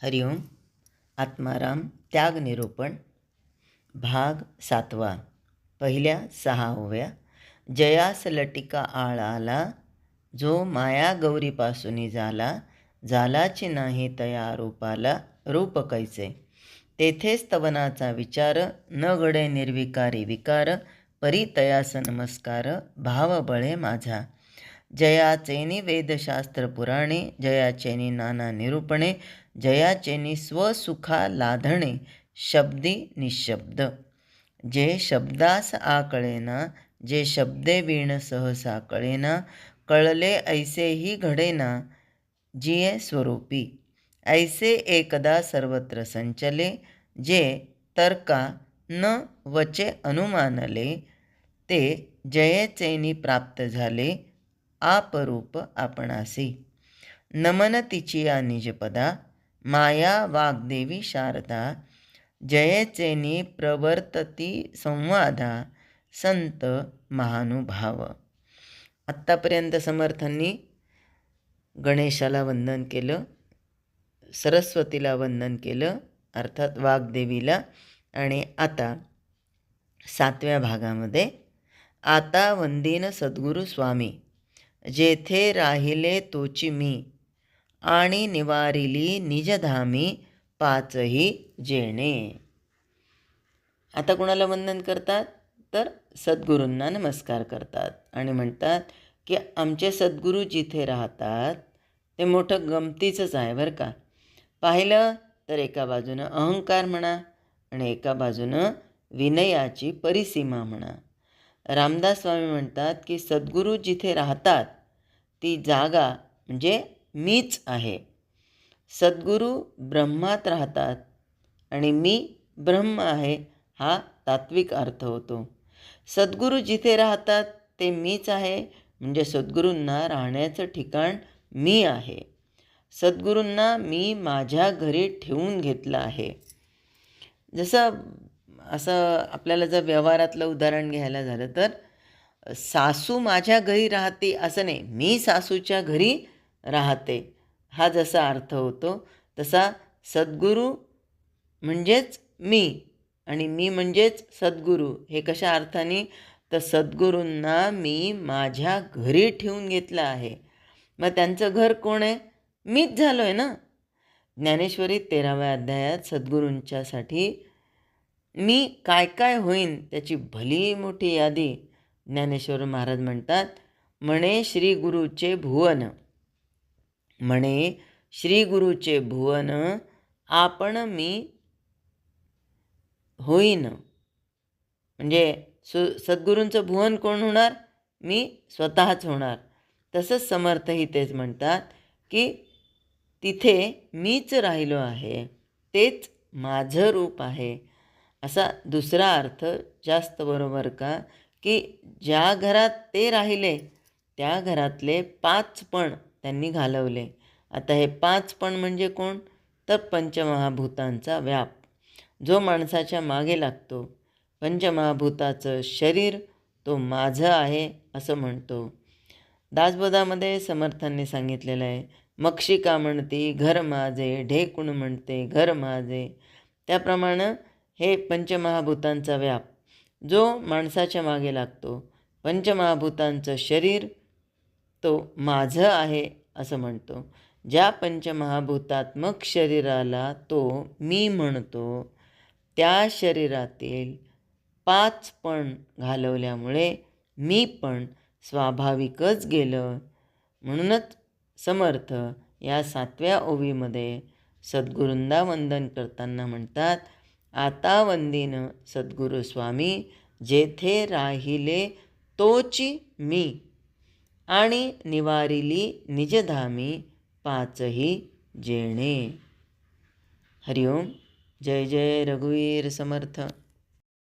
हरिओम. आत्माराम त्याग निरूपण भाग 7. पहिल्या 6 ओव्या. जयास लटिका आळ आला, जो माया गौरीपासूनी झाला, झालाची नाही तया रूपाला, रूप कैसे. तेथे स्तवनाचा विचार, न घडे निर्विकारी विकार, परी तयास नमस्कार, भाव बळे माझा. जयाचेनी वेदशास्त्र पुराणे, जयाचेनी नाना निरूपणे, जयाचेनी स्वसुखा लाधणे, शब्दी निशब्द. जे शब्दास आकळेना, जे शब्दे वीण सहसा कळेना, कळले ऐसेही घडेना जिये स्वरूपी. ऐसे एकदा सर्वत्र संचले, जे तर्का न वचे अनुमानले, ते जयेचेनी प्राप्त झाले आपरूप आपणासी. नमन तिचिया निजपदा, माया वाग्देवी शारदा, जयेचेनी प्रवर्तती संवादा, संत महानुभाव. आत्तापर्यंत समर्थांनी गणेशाला वंदन केलं, सरस्वतीला वंदन केलं, अर्थात वाग्देवीला. आणि आता 7व्या भागामध्ये, आता वंदीन सद्गुरु स्वामी, जेथे राहिले तोची मी, आणि निवारिली निजधामी, पाचही जेणे. आता कोणाला वंदन करतात तर सद्गुरूंना नमस्कार करतात आणि म्हणतात की आमचे सद्गुरू जिथे राहतात ते मोठं गमतीचंच आहे बरं का. पाहिलं तर एका बाजूनं अहंकार म्हणा आणि एका बाजूनं विनयाची परिसीमा म्हणा. रामदास स्वामी म्हणतात की सद्गुरू जिथे राहतात ती जागा म्हणजे मीच आहे. सद्गुरू ब्रह्मात राहतात आणि मी ब्रह्म आहे, हा तात्विक अर्थ होतो. सद्गुरू जिथे राहतात ते मीच आहे म्हणजे सद्गुरूंना राहण्याचं ठिकाण मी आहे. सद्गुरूंना मी माझ्या घरी ठेवून घेतलं आहे. जसं असं आपल्याला जर व्यवहारातलं उदाहरण घ्यायला झालं तर, सासू माझ्या घरी राहते असं नाही, मी सासूच्या घरी राहते, हा जसा अर्थ होतो तसा सद्गुरू म्हणजेच मी आणि मी म्हणजेच सद्गुरू. हे कशा अर्थाने तर सद्गुरूंना मी माझ्या घरी ठेवून घेतलं आहे. मग त्यांचं घर कोण आहे? मीच झालो आहे ना. ज्ञानेश्वरी 13व्या अध्यायात सद्गुरूंच्यासाठी मी काय काय होईन त्याची भली मोठी यादी ज्ञानेश्वर महाराज म्हणतात. म्हणे श्री गुरुचे भुवन, म्हणे श्री गुरुचे भुवन, आपण मी होईन. म्हणजे सद्गुरूंचं भुवन कोण होणार? मी स्वतःच होणार. तसंच समर्थही तेच म्हणतात की तिथे मीच राहिलो आहे, तेच माझं रूप आहे. असा दुसरा अर्थ जास्त बरोबर का, की ज्या घरात ते राहिले त्या घरातले 5 पण त्यांनी घालवले. आता हे 5 पण म्हणजे कोण तर पंचमहाभूतांचा व्याप जो माणसाच्या मागे लागतो. पंचमहाभूताचं शरीर तो माझं आहे असं म्हणतो. दासबोधामध्ये समर्थांनी सांगितलेलं आहे, मक्षिका म्हणती घर माझे, ढेकुण म्हणते घर माझे. त्याप्रमाणे हे पंचमहाभूतांचा व्याप जो माणसाच्या मागे लागतो, पंचमहाभूतांचं शरीर तो माझं आहे असं म्हणतो. ज्या पंचमहाभूतात्मक शरीराला तो मी म्हणतो, त्या शरीरातील 5 पण घालवल्यामुळे मी पण स्वाभाविकच गेलं. म्हणूनच समर्थ या 7व्या ओवीमध्ये सद्गुरूंना वंदन करताना म्हणतात, आता वंदीन सद्गुरू स्वामी, जेथे राहिले तोची मी, आणि निवारिली निजधामी, पाचही जेणे. हरिओम. जय जय रघुवीर समर्थ.